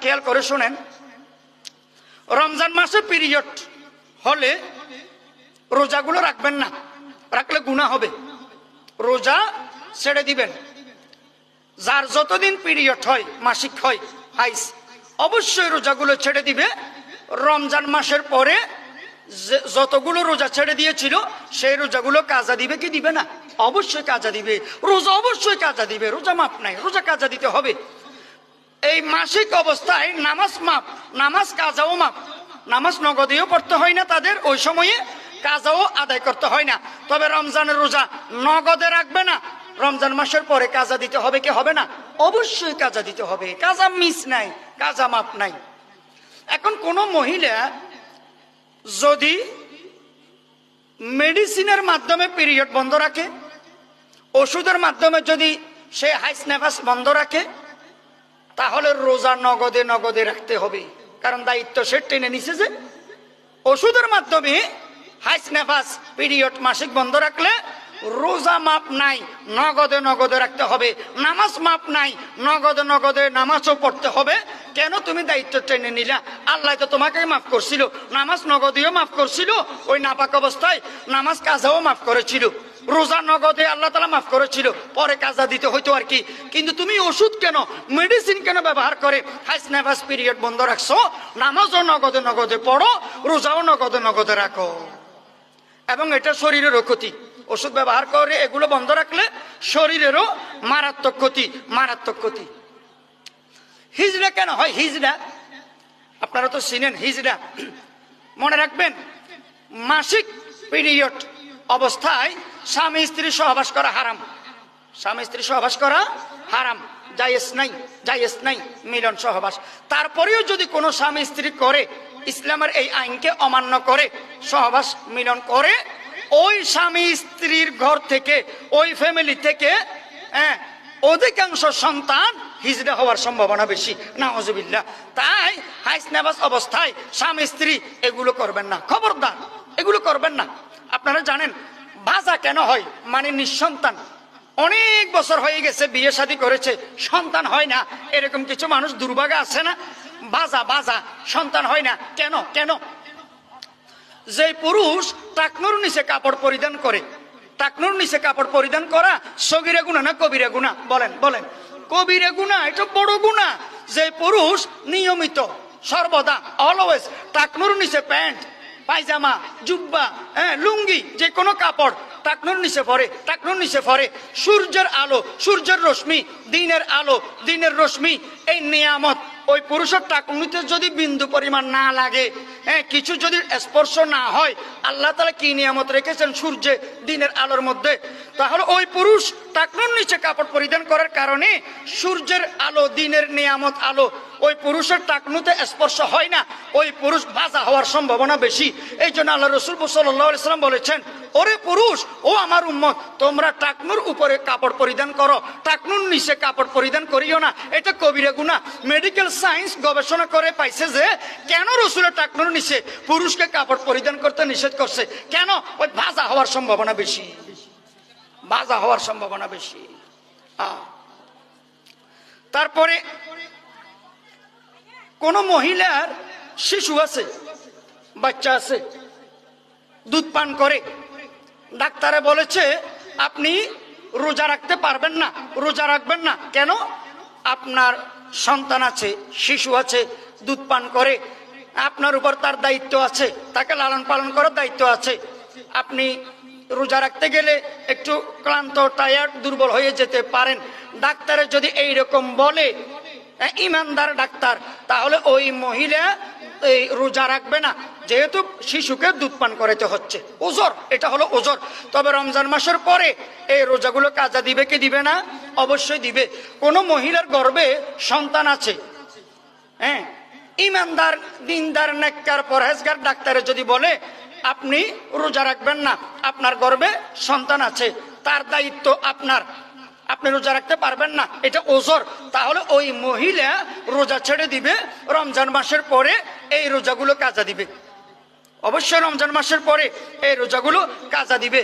খেয়াল করে শোনেন, রমজান মাসে পিরিয়ড হলে রোজাগুলো রাখবেন না, রাখলে গুনাহ হবে, রোজা ছেড়ে দিবেন। যার যতদিন পিরিয়ড হয়, মাসিক হয়, হাইস, অবশ্যই রোজাগুলো ছেড়ে দিবে। রমজান মাসের পরে যতগুলো রোজা ছেড়ে দিয়েছিল সেই রোজাগুলো কাজা দিবে কি দিবে না? অবশ্যই কাজা দিবে। রোজা অবশ্যই কাজা দিবে, রোজা মাপ নাই, রোজা কাজা দিতে হবে। এই মাসিক অবস্থায় নামাজ মাপ, নামাজ কাজাও মাপ। নামাজ নগদেও পড়তে হয় না তাদের, ওই সময়ে কাজাও আদায় করতে হয় না। তবে রমজানের রোজা নগদে রাখবে না, রমজান মাসের পরে কাজা দিতে হবে কি হবে না? অবশ্যই কাজা দিতে হবে, কাজা মিস নাই, কাজা মাপ নাই। এখন কোন মহিলা যদি মেডিসিনের মাধ্যমে পিরিয়ড বন্ধ রাখে, ওষুধের মাধ্যমে যদি সে হাইস নেফাস বন্ধ রাখে, তাহলে রোজা নগদে নগদে রাখতে হবে। কারণ দায়িত্ব সে টেনে নিছে যে ওষুধের মাধ্যমে হাইস নেফাস পিরিয়ড মাসিক বন্ধ রাখলে রোজা মাপ নাই, নগদে নগদে রাখতে হবে। নামাজ মাপ নাই, নগদে নগদে নামাজও পড়তে হবে। কেন তুমি দায়িত্ব টেনে নিলা? আল্লাহ তো তোমাকে মাফ করছিল, নামাজ নগদেও মাফ করছিল, ওই নাপাক অবস্থায় নামাজ কাজাও মাফ করেছিল, রোজা নগদে আল্লাহ তাআলা মাফ করেছিল, পরে কাজা দিতে হইতো আর কি। কিন্তু তুমি ওষুধ কেন, মেডিসিন কেন ব্যবহার করে হাইস নেফাস পিরিয়ড বন্ধ রাখছো? নামাজও নগদে নগদে পড়ো, রোজাও নগদে নগদে রাখো। এবং এটা শরীরেরও ক্ষতি। ওষুধ ব্যবহার করে এগুলো বন্ধ রাখলে শরীরেরও মারাত্মক ক্ষতি, মারাত্মক ক্ষতি। হিজড়া কেন হয়? হিজড়া আপনারা তো চিনেন, হিজড়া মনে রাখবেন, মাসিক পিরিয়ড অবস্থায় স্বামী স্ত্রী সহবাস করা হারাম, স্বামী স্ত্রী সহবাস করা হারাম, জায়েজ নাই, জায়েজ নাই মিলন সহবাস। তারপরেও যদি কোনো স্বামী স্ত্রী করে, ইসলামের এই আইনকে অমান্য করে সহবাস মিলন করে, ওই স্বামী স্ত্রীর ঘর থেকে, ওই ফ্যামিলি থেকে অধিকাংশ সন্তান হিজড়া হওয়ার সম্ভাবনা বেশি, নাউজুবিল্লাহ। তাই হাইস নেফাস অবস্থায় স্বামী স্ত্রী এগুলো করবেন না, খবরদার, এগুলো করবেন না। আপনারা জানেন বাজা কেন হয়? মানে নিঃসন্তান, অনেক বছর হয়ে গেছে, বিয়ে শাদী করেছে, সন্তান হয় না, এরকম কিছু মানুষ দুর্ভাগা আছে না? বাজা বাজা সন্তান হয় না কেন? কেন? যে পুরুষ টাকনুর নিচে কাপড় পরিধান করে, টাকনুর নিচে কাপড় পরিধান করা সগীরা গুনাহ না কবিরা গুনাহ? বলেন বলেন। কবিরা গুনাহ, এটা বড় গুনাহ। যে পুরুষ নিয়মিত সর্বদা অলওয়েজ টাকনুর নিচে প্যান্ট, পায়জামা, জুব্বা, লুঙ্গি, যে কোনো কাপড় টাকনুর নিচে পরে, টাকনুর নিচে পরে, সূর্যের আলো, সূর্যের রশ্মি, দিনের আলো, দিনের রশ্মি, এই নিয়ামত ওই পুরুষের টাকনুতে যদি বিন্দু পরিমাণ না লাগে, কিছু যদি স্পর্শ না হয়, আল্লাহ তাআলা কি নিয়ামত রেখেছেন সূর্যে, দিনের আলোর মধ্যে, তাহলে ওই পুরুষ টাকনুর নিচে কাপড় পরিধান করার কারণে সূর্যের আলো, দিনের নিয়ামত আলো ওই পুরুষের টাকনুতে স্পর্শ হয় না, ওই পুরুষ বাজা হওয়ার সম্ভাবনা বেশি। এই জন্য আল্লাহ রাসূল সাল্লাল্লাহু আলাইহি ওয়াসাল্লাম বলেছেন, ওরে পুরুষ, ও আমার উম্মত, তোমরা টাকনুর উপরে কাপড় পরিধান করো, টাকনুর নিচে কাপড় পরিধান করিও না, এটা কবিরা গুনাহ। মেডিকেল সায়েন্স গবেষণা করে পাইছে যে কেন রাসূলের টাকনুর নিচে পুরুষকে কাপড় পরিধান করতে নিষেধ করছে, কেন? ওই বাজা হওয়ার সম্ভাবনা বেশি, বাজা হওয়ার সম্ভাবনা বেশি। তারপরে কোন মহিলার শিশু আছে, বাচ্চা আছে, দুধ পান করে, ডাক্তারে বলেছে আপনি রোজা রাখতে পারবেন না, রোজা রাখবেন না। কেন? আপনার সন্তান আছে, শিশু আছে, দুধ পান করে, আপনার উপর তার দায়িত্ব আছে, তাকে লালন পালন করার দায়িত্ব আছে। আপনি রোজা রাখতে গেলে একটু ক্লান্ত, টায়ার্ড, দুর্বল হয়ে যেতে পারেন। ডাক্তারে যদি এইরকম বলে, ইমানদার ডাক্তার, তাহলে ওই মহিলা এই রোজা রাখবে না, যেহেতু শিশুকে দুধ পান করাতে হচ্ছে। ওজর, এটা হলো ওজর। তবে রমজান মাসের পরে এই রোজাগুলো কাজা দিবে কি দিবে না? অবশ্যই দিবে। কোন মহিলার গর্ভে সন্তান আছে, ইমানদার, দিনদার, নেককার, পরহেজগার, ডাক্তারে যদি বলে আপনি রোজা রাখবেন না, আপনার গর্ভে সন্তান আছে, তার দায়িত্ব আপনার, আপনি রোজা রাখতে পারবেন না, এটা ওজর, তাহলে ওই মহিলা রোজা ছেড়ে দিবে। রমজান মাসের পরে এই রোজাগুলো কাজা দিবে, অবশ্যই রমজান মাসের পরে এই রোজাগুলো কাজা দিবে।